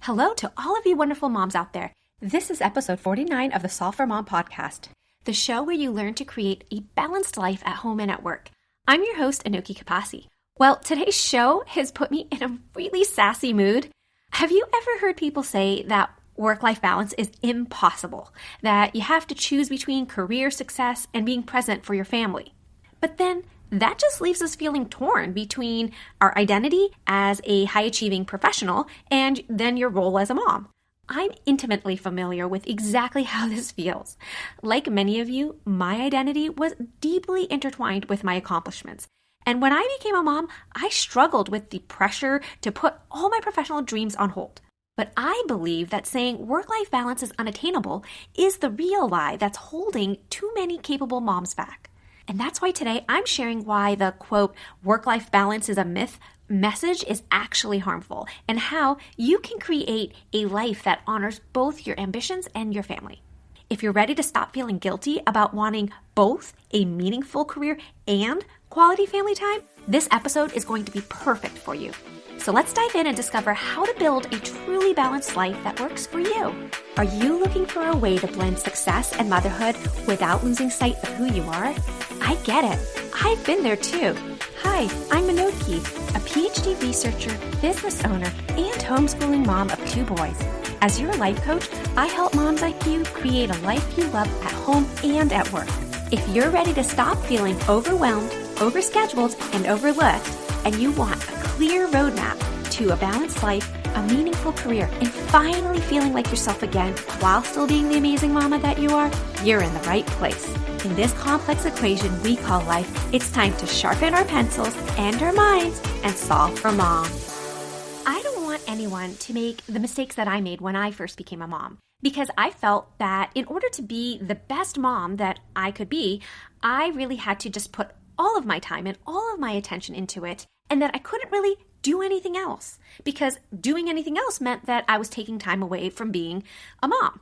Hello to all of you wonderful moms out there. This is episode 49 of the Solve for Mom podcast, the show where you learn to create a balanced life at home and at work. I'm your host, Anoki Kapasi. Well, today's show has put me in a really sassy mood. Have you ever heard people say that work-life balance is impossible, that you have to choose between career success and being present for your family? But then that just leaves us feeling torn between our identity as a high-achieving professional and then your role as a mom. I'm intimately familiar with exactly how this feels. Like many of you, my identity was deeply intertwined with my accomplishments. And when I became a mom, I struggled with the pressure to put all my professional dreams on hold. But I believe that saying work-life balance is unattainable is the real lie that's holding too many capable moms back. And that's why today I'm sharing why the, quote, work-life balance is a myth message is actually harmful and how you can create a life that honors both your ambitions and your family. If you're ready to stop feeling guilty about wanting both a meaningful career and quality family time, this episode is going to be perfect for you. So let's dive in and discover how to build a truly balanced life that works for you. Are you looking for a way to blend success and motherhood without losing sight of who you are? I get it. I've been there too. Hi, I'm Anoki, a PhD researcher, business owner, and homeschooling mom of 2 boys. As your life coach, I help moms like you create a life you love at home and at work. If you're ready to stop feeling overwhelmed, overscheduled, and overlooked, and you want a clear roadmap to a balanced life, a meaningful career, and finally feeling like yourself again while still being the amazing mama that you are, you're in the right place. In this complex equation we call life, it's time to sharpen our pencils and our minds and solve for mom. I don't want anyone to make the mistakes that I made when I first became a mom, because I felt that in order to be the best mom that I could be, I really had to just put all of my time and all of my attention into it, and that I couldn't really do anything else, because doing anything else meant that I was taking time away from being a mom.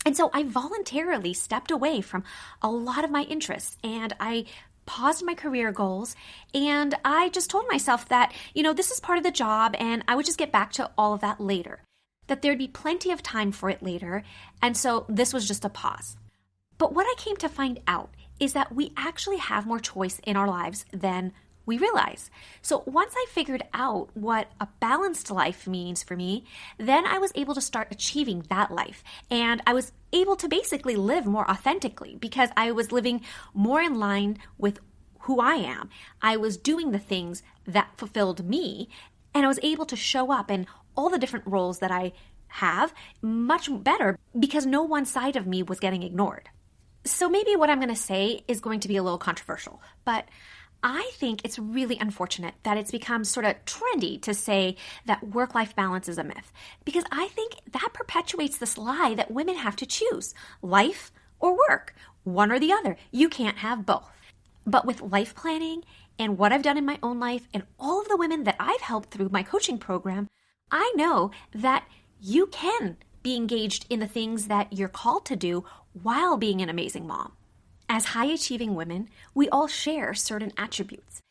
And so I voluntarily stepped away from a lot of my interests, and I paused my career goals, and I just told myself that, this is part of the job, and I would just get back to all of that later, that there'd be plenty of time for it later, and so this was just a pause. But what I came to find out is that we actually have more choice in our lives than we realize. So once I figured out what a balanced life means for me, then I was able to start achieving that life. And I was able to basically live more authentically because I was living more in line with who I am. I was doing the things that fulfilled me, and I was able to show up in all the different roles that I have much better because no one side of me was getting ignored. So maybe what I'm going to say is going to be a little controversial, but I think it's really unfortunate that it's become sort of trendy to say that work-life balance is a myth, because I think that perpetuates this lie that women have to choose life or work, one or the other. You can't have both. But with life planning and what I've done in my own life and all of the women that I've helped through my coaching program, I know that you can be engaged in the things that you're called to do while being an amazing mom. As high-achieving women, we all share certain attributes.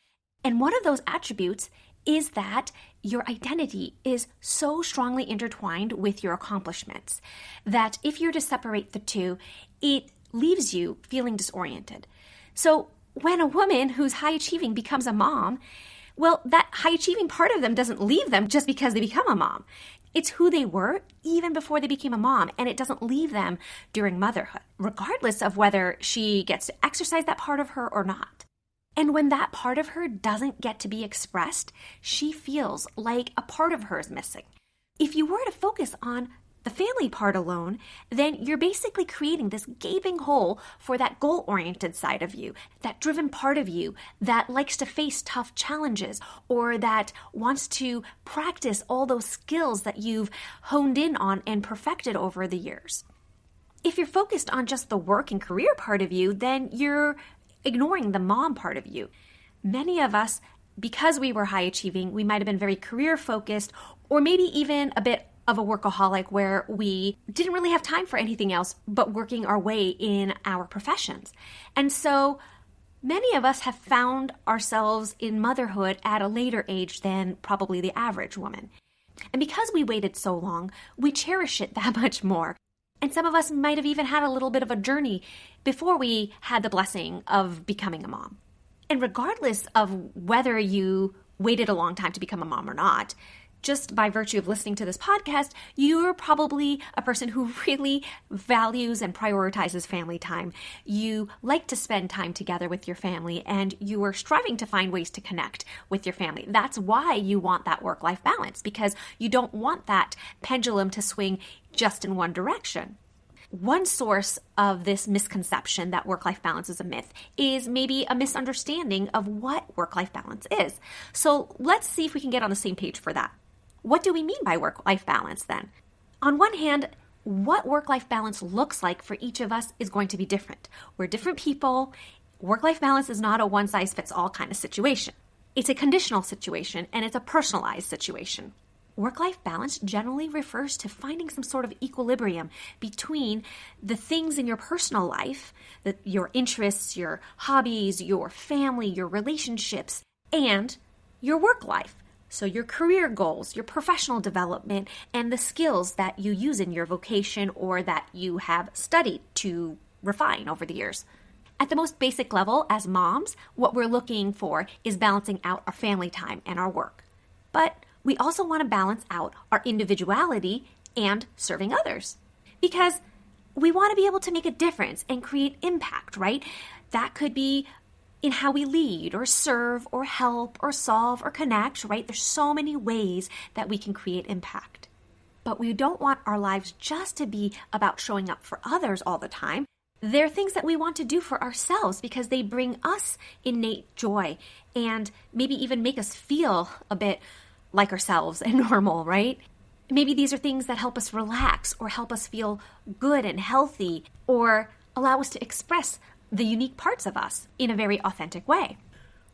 And one of those attributes is that your identity is so strongly intertwined with your accomplishments that if you're to separate the two, it leaves you feeling disoriented. So when a woman who's high-achieving becomes a mom, well, that high-achieving part of them doesn't leave them just because they become a mom. It's who they were even before they became a mom, and it doesn't leave them during motherhood, regardless of whether she gets to exercise that part of her or not. And when that part of her doesn't get to be expressed, she feels like a part of her is missing. If you were to focus on the family part alone, then you're basically creating this gaping hole for that goal-oriented side of you, that driven part of you that likes to face tough challenges or that wants to practice all those skills that you've honed in on and perfected over the years. If you're focused on just the work and career part of you, then you're ignoring the mom part of you. Many of us, because we were high achieving, we might have been very career focused or maybe even a bit of a workaholic where we didn't really have time for anything else but working our way in our professions. And so many of us have found ourselves in motherhood at a later age than probably the average woman. And because we waited so long, we cherish it that much more. And some of us might have even had a little bit of a journey before we had the blessing of becoming a mom. And regardless of whether you waited a long time to become a mom or not, just by virtue of listening to this podcast, you're probably a person who really values and prioritizes family time. You like to spend time together with your family, and you are striving to find ways to connect with your family. That's why you want that work-life balance, because you don't want that pendulum to swing just in one direction. One source of this misconception that work-life balance is a myth is maybe a misunderstanding of what work-life balance is. So let's see if we can get on the same page for that. What do we mean by work-life balance then? On one hand, what work-life balance looks like for each of us is going to be different. We're different people. Work-life balance is not a one-size-fits-all kind of situation. It's a conditional situation, and it's a personalized situation. Work-life balance generally refers to finding some sort of equilibrium between the things in your personal life, your interests, your hobbies, your family, your relationships, and your work life. So your career goals, your professional development, and the skills that you use in your vocation or that you have studied to refine over the years. At the most basic level, as moms, what we're looking for is balancing out our family time and our work. But we also want to balance out our individuality and serving others, because we want to be able to make a difference and create impact, right? That could be in how we lead or serve or help or solve or connect, right? There's so many ways that we can create impact. But we don't want our lives just to be about showing up for others all the time. They're things that we want to do for ourselves because they bring us innate joy and maybe even make us feel a bit like ourselves and normal, right? Maybe these are things that help us relax or help us feel good and healthy or allow us to express the unique parts of us in a very authentic way.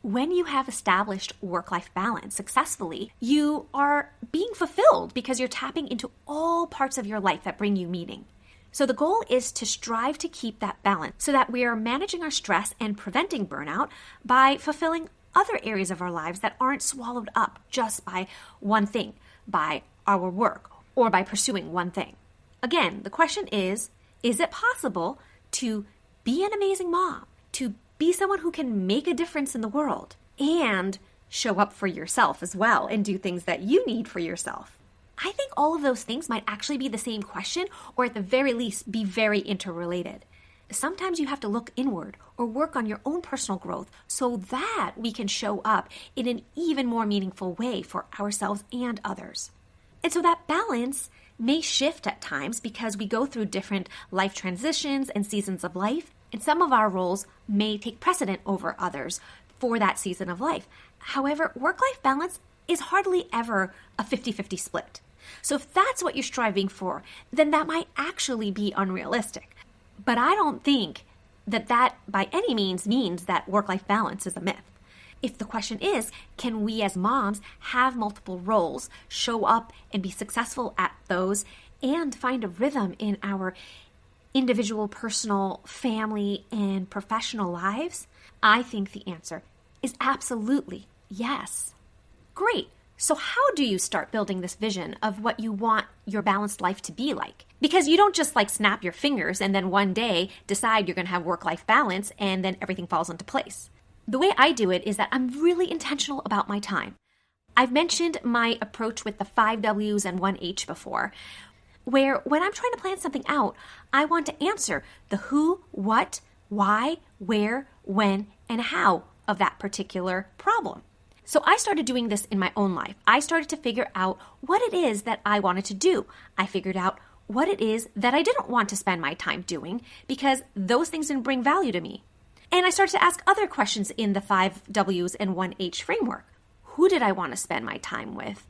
When you have established work-life balance successfully, you are being fulfilled because you're tapping into all parts of your life that bring you meaning. So the goal is to strive to keep that balance so that we are managing our stress and preventing burnout by fulfilling other areas of our lives that aren't swallowed up just by one thing, by our work, or by pursuing one thing. Again, the question is it possible to be an amazing mom, to be someone who can make a difference in the world, and show up for yourself as well and do things that you need for yourself? I think all of those things might actually be the same question, or at the very least be very interrelated. Sometimes you have to look inward or work on your own personal growth so that we can show up in an even more meaningful way for ourselves and others. And so that balance may shift at times because we go through different life transitions and seasons of life, and some of our roles may take precedent over others for that season of life. However, work-life balance is hardly ever a 50-50 split. So if that's what you're striving for, then that might actually be unrealistic. But I don't think that by any means that work-life balance is a myth. If the question is, can we as moms have multiple roles, show up and be successful at those, and find a rhythm in our individual, personal, family, and professional lives? I think the answer is absolutely yes. Great. So how do you start building this vision of what you want your balanced life to be like? Because you don't just snap your fingers and then one day decide you're going to have work-life balance and then everything falls into place. The way I do it is that I'm really intentional about my time. I've mentioned my approach with the 5 W's and 1 H before, where when I'm trying to plan something out, I want to answer the who, what, why, where, when, and how of that particular problem. So I started doing this in my own life. I started to figure out what it is that I wanted to do. I figured out what it is that I didn't want to spend my time doing because those things didn't bring value to me. And I started to ask other questions in the 5 W's and 1 H framework. Who did I want to spend my time with?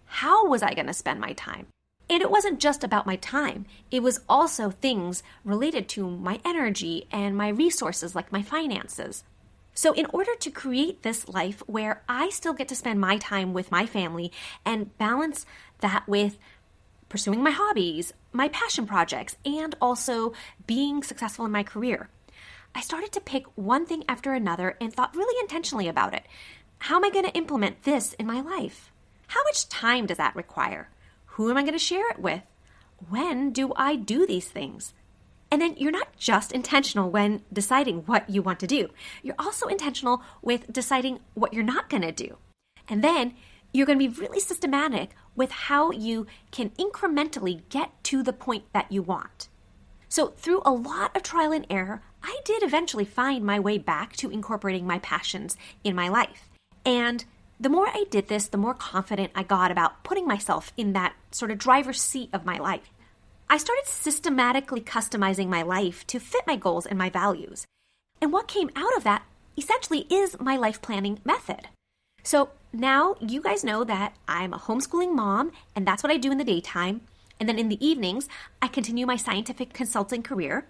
How was I going to spend my time? And it wasn't just about my time. It was also things related to my energy and my resources, like my finances. So in order to create this life where I still get to spend my time with my family and balance that with pursuing my hobbies, my passion projects, and also being successful in my career, I started to pick one thing after another and thought really intentionally about it. How am I going to implement this in my life? How much time does that require? Who am I going to share it with? When do I do these things? And then you're not just intentional when deciding what you want to do. You're also intentional with deciding what you're not going to do. And then you're going to be really systematic with how you can incrementally get to the point that you want. So through a lot of trial and error, I did eventually find my way back to incorporating my passions in my life. And the more I did this, the more confident I got about putting myself in that sort of driver's seat of my life. I started systematically customizing my life to fit my goals and my values. And what came out of that essentially is my life planning method. So now you guys know that I'm a homeschooling mom, and that's what I do in the daytime. And then in the evenings, I continue my scientific consulting career.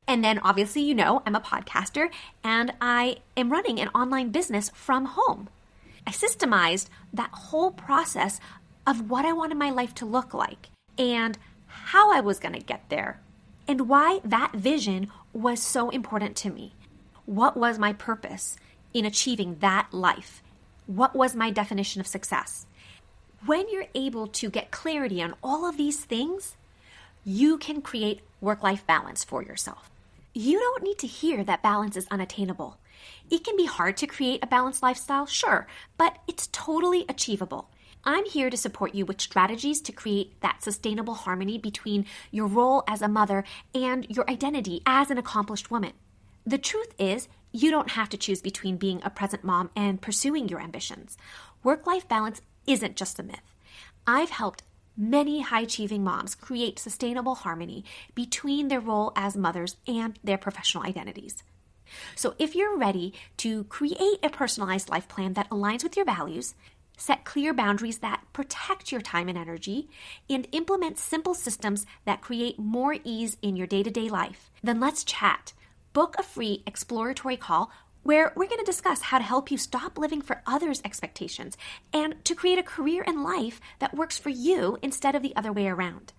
And then obviously, you know, I'm a podcaster and I am running an online business from home. I systemized that whole process of what I wanted my life to look like and how I was going to get there and why that vision was so important to me. What was my purpose in achieving that life? What was my definition of success? When you're able to get clarity on all of these things, you can create work-life balance for yourself. You don't need to hear that balance is unattainable. It can be hard to create a balanced lifestyle, sure, but it's totally achievable. I'm here to support you with strategies to create that sustainable harmony between your role as a mother and your identity as an accomplished woman. The truth is, you don't have to choose between being a present mom and pursuing your ambitions. Work-life balance isn't just a myth. I've helped many high-achieving moms create sustainable harmony between their role as mothers and their professional identities. So if you're ready to create a personalized life plan that aligns with your values, set clear boundaries that protect your time and energy, and implement simple systems that create more ease in your day-to-day life, then let's chat. Book a free exploratory call where we're going to discuss how to help you stop living for others' expectations and to create a career and life that works for you instead of the other way around.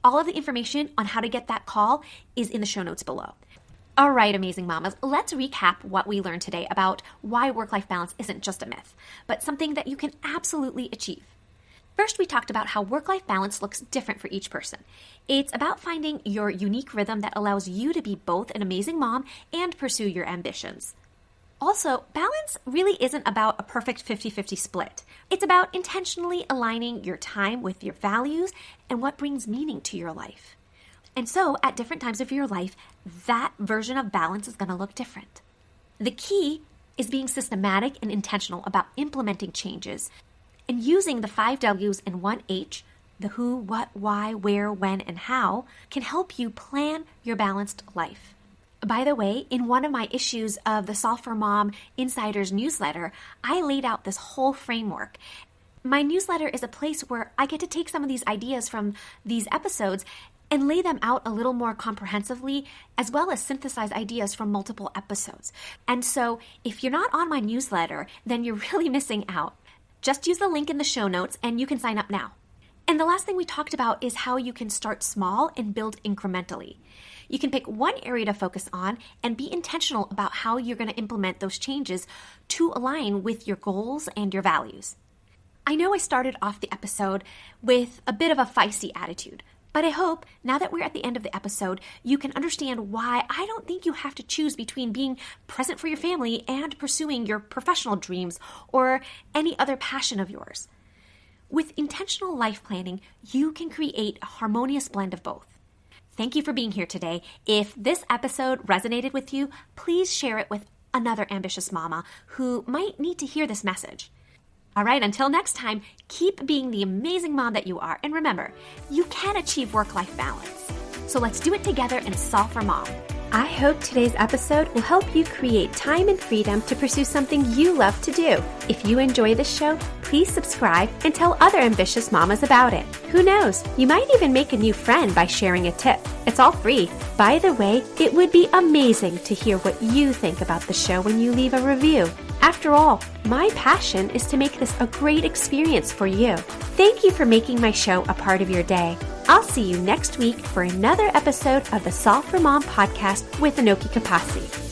All of the information on how to get that call is in the show notes below. All right, amazing mamas, let's recap what we learned today about why work-life balance isn't just a myth, but something that you can absolutely achieve. First, we talked about how work-life balance looks different for each person. It's about finding your unique rhythm that allows you to be both an amazing mom and pursue your ambitions. Also, balance really isn't about a perfect 50-50 split. It's about intentionally aligning your time with your values and what brings meaning to your life. And so, at different times of your life, that version of balance is going to look different. The key is being systematic and intentional about implementing changes and using the 5 W's and 1 H, the who, what, why, where, when, and how, can help you plan your balanced life. By the way, in one of my issues of the Solve for Mom Insiders newsletter, I laid out this whole framework. My newsletter is a place where I get to take some of these ideas from these episodes and lay them out a little more comprehensively, as well as synthesize ideas from multiple episodes. And so if you're not on my newsletter, then you're really missing out. Just use the link in the show notes and you can sign up now. And the last thing we talked about is how you can start small and build incrementally. You can pick one area to focus on and be intentional about how you're going to implement those changes to align with your goals and your values. I know I started off the episode with a bit of a feisty attitude, but I hope now that we're at the end of the episode, you can understand why I don't think you have to choose between being present for your family and pursuing your professional dreams or any other passion of yours. With intentional life planning, you can create a harmonious blend of both. Thank you for being here today. If this episode resonated with you, please share it with another ambitious mama who might need to hear this message. All right, until next time, keep being the amazing mom that you are. And remember, you can achieve work-life balance. So let's do it together and solve for mom. I hope today's episode will help you create time and freedom to pursue something you love to do. If you enjoy this show, please subscribe and tell other ambitious mamas about it. Who knows, you might even make a new friend by sharing a tip. It's all free. By the way, it would be amazing to hear what you think about the show when you leave a review. After all, my passion is to make this a great experience for you. Thank you for making my show a part of your day. I'll see you next week for another episode of the Solve for Mom podcast with Anoki Kapasi.